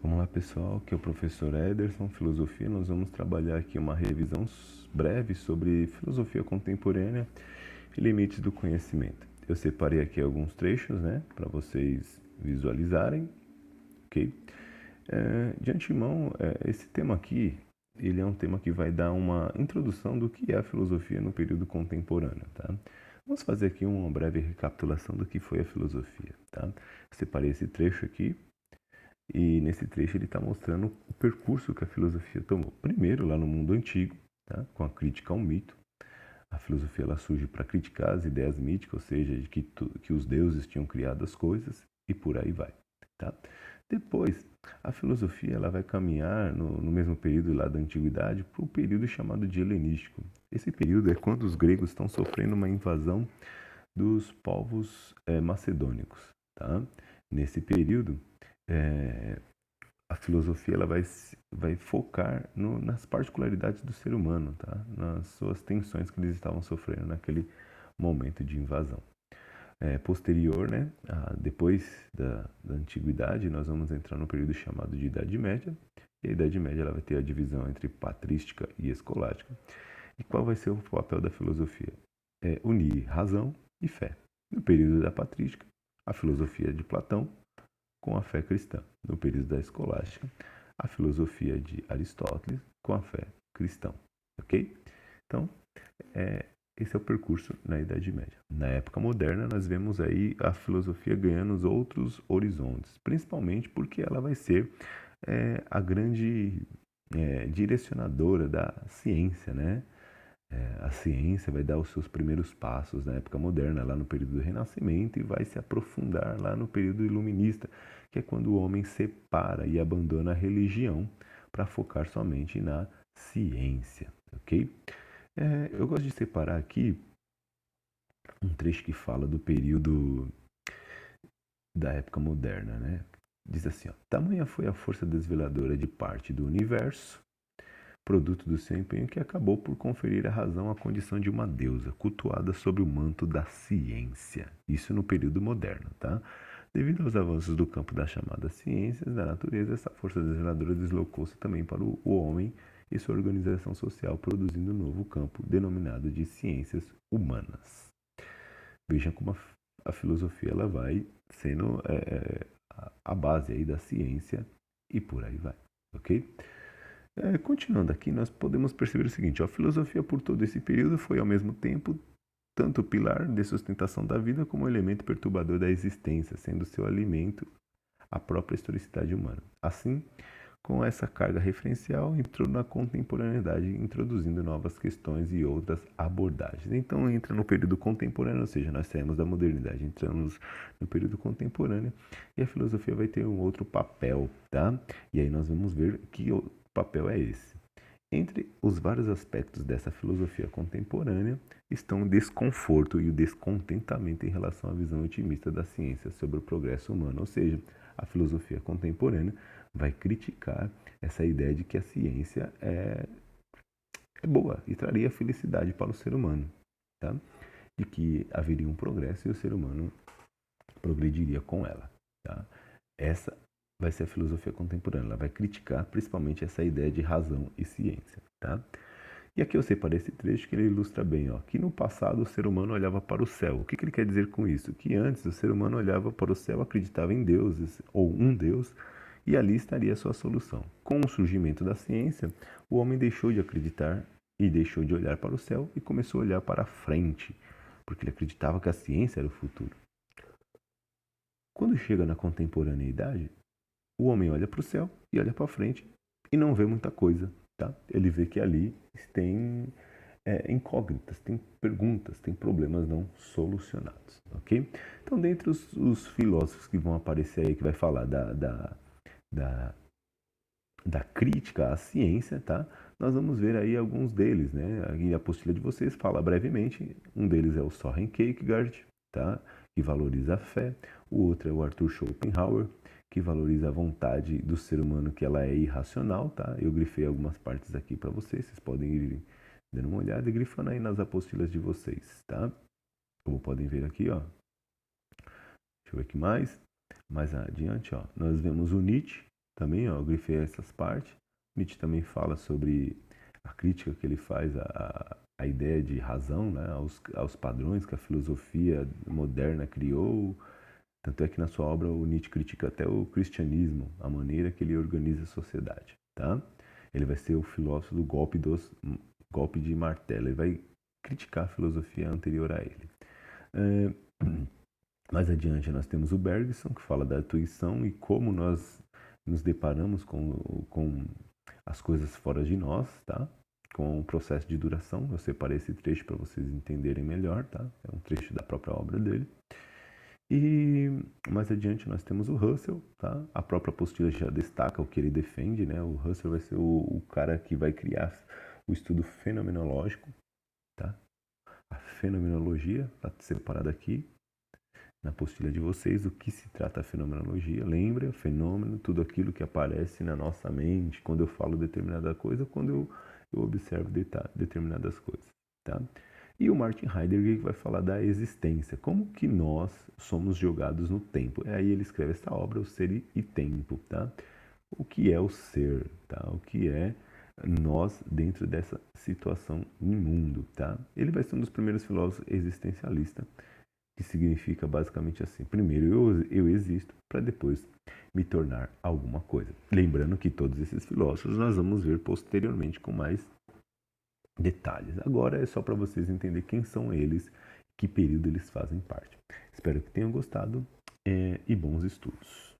Vamos lá, pessoal, aqui é o professor Ederson, Filosofia. Nós vamos trabalhar aqui uma revisão breve sobre filosofia contemporânea e limites do conhecimento. Eu separei aqui alguns trechos, né, para vocês visualizarem, ok? De antemão, esse tema aqui, ele é um tema que vai dar uma introdução do que é a filosofia no período contemporâneo, tá? Vamos fazer aqui uma breve recapitulação do que foi a filosofia, tá? Separei esse trecho aqui. E nesse trecho ele está mostrando o percurso que a filosofia tomou. Primeiro, lá no mundo antigo, tá? Com a crítica ao mito. A filosofia ela surge para criticar as ideias míticas, ou seja, de que os deuses tinham criado as coisas e por aí vai. Tá? Depois, a filosofia ela vai caminhar no mesmo período lá da antiguidade para o período chamado de helenístico. Esse período é quando os gregos estão sofrendo uma invasão dos povos macedônicos. Tá? Nesse período, a filosofia ela vai focar nas particularidades do ser humano, tá? Nas suas tensões que eles estavam sofrendo naquele momento de invasão. Posterior, né, depois da antiguidade, nós vamos entrar no período chamado de Idade Média. E a Idade Média ela vai ter a divisão entre patrística e escolástica. E qual vai ser o papel da filosofia? Unir razão e fé. No período da patrística, a filosofia de Platão com a fé cristã. No período da escolástica, a filosofia de Aristóteles com a fé cristã. Ok? Então, esse é o percurso na Idade Média. Na época moderna, nós vemos aí a filosofia ganhando outros horizontes, principalmente porque ela vai ser a grande direcionadora da ciência, né? A ciência vai dar os seus primeiros passos na época moderna, lá no período do Renascimento, e vai se aprofundar lá no período iluminista, que é quando o homem separa e abandona a religião para focar somente na ciência, ok? Eu gosto de separar aqui um trecho que fala do período da época moderna, né? Diz assim, ó, tamanha foi a força desveladora de parte do universo, produto do seu empenho, que acabou por conferir a razão à condição de uma deusa, cultuada sob o manto da ciência. Isso no período moderno, tá? Devido aos avanços do campo das chamadas ciências da natureza, essa força desveladora deslocou-se também para o homem e sua organização social, produzindo um novo campo denominado de ciências humanas. Vejam como a filosofia ela vai sendo a base aí da ciência e por aí vai, ok? Continuando aqui, nós podemos perceber o seguinte: a filosofia por todo esse período foi ao mesmo tempo tanto o pilar de sustentação da vida como o elemento perturbador da existência, sendo seu alimento a própria historicidade humana. Assim, com essa carga referencial, entrou na contemporaneidade, introduzindo novas questões e outras abordagens. Então, entra no período contemporâneo, ou seja, nós saímos da modernidade, entramos no período contemporâneo, e a filosofia vai ter um outro papel, tá? E aí nós vamos ver que papel é esse. Entre os vários aspectos dessa filosofia contemporânea estão o desconforto e o descontentamento em relação à visão otimista da ciência sobre o progresso humano, ou seja, a filosofia contemporânea vai criticar essa ideia de que a ciência é boa e traria felicidade para o ser humano, tá? De que haveria um progresso e o ser humano progrediria com ela, tá? Essa vai ser a filosofia contemporânea. Ela vai criticar principalmente essa ideia de razão e ciência, tá? E aqui eu separei esse trecho que ele ilustra bem, ó, que no passado o ser humano olhava para o céu. O que ele quer dizer com isso? Que antes o ser humano olhava para o céu, acreditava em deuses ou um Deus, e ali estaria a sua solução. Com o surgimento da ciência, o homem deixou de acreditar e deixou de olhar para o céu e começou a olhar para a frente, porque ele acreditava que a ciência era o futuro. Quando chega na contemporaneidade, o homem olha para o céu e olha para frente e não vê muita coisa, tá? Ele vê que ali tem incógnitas, tem perguntas, tem problemas não solucionados, ok? Então, dentre os filósofos que vão aparecer aí, que vai falar da crítica à ciência, tá? Nós vamos ver aí alguns deles, né? Aqui a apostila de vocês fala brevemente. Um deles é o Søren Kierkegaard, tá? Que valoriza a fé. O outro é o Arthur Schopenhauer, que valoriza a vontade do ser humano, que ela é irracional, tá? Eu grifei algumas partes aqui para vocês podem ir dando uma olhada e grifando aí nas apostilas de vocês, tá? Como podem ver aqui, ó. Deixa eu ver aqui mais adiante, ó. Nós vemos o Nietzsche, também, ó, eu grifei essas partes. Nietzsche também fala sobre a crítica que ele faz à ideia de razão, né, aos padrões que a filosofia moderna criou. Tanto é que na sua obra o Nietzsche critica até o cristianismo, a maneira que ele organiza a sociedade, tá? Ele vai ser o filósofo do golpe de martelo, ele vai criticar a filosofia anterior a ele. Mais adiante nós temos o Bergson, que fala da intuição e como nós nos deparamos com as coisas fora de nós, tá? Com o processo de duração. Eu separei esse trecho para vocês entenderem melhor, tá? É um trecho da própria obra dele. E mais adiante nós temos o Russell, tá? A própria apostila já destaca o que ele defende, né? O Russell vai ser o cara que vai criar o estudo fenomenológico, tá? A fenomenologia, está separada aqui na apostila de vocês, do que se trata a fenomenologia. Lembra? Fenômeno, tudo aquilo que aparece na nossa mente quando eu falo determinada coisa, quando eu observo determinadas coisas, tá? E o Martin Heidegger vai falar da existência, como que nós somos jogados no tempo. Aí ele escreve essa obra, O Ser e Tempo, tá? O que é o ser, tá? O que é nós dentro dessa situação imundo, tá? Ele vai ser um dos primeiros filósofos existencialistas, que significa basicamente assim: primeiro eu existo para depois me tornar alguma coisa. Lembrando que todos esses filósofos nós vamos ver posteriormente com mais detalhes. Agora é só para vocês entenderem quem são eles, que período eles fazem parte. Espero que tenham gostado e bons estudos.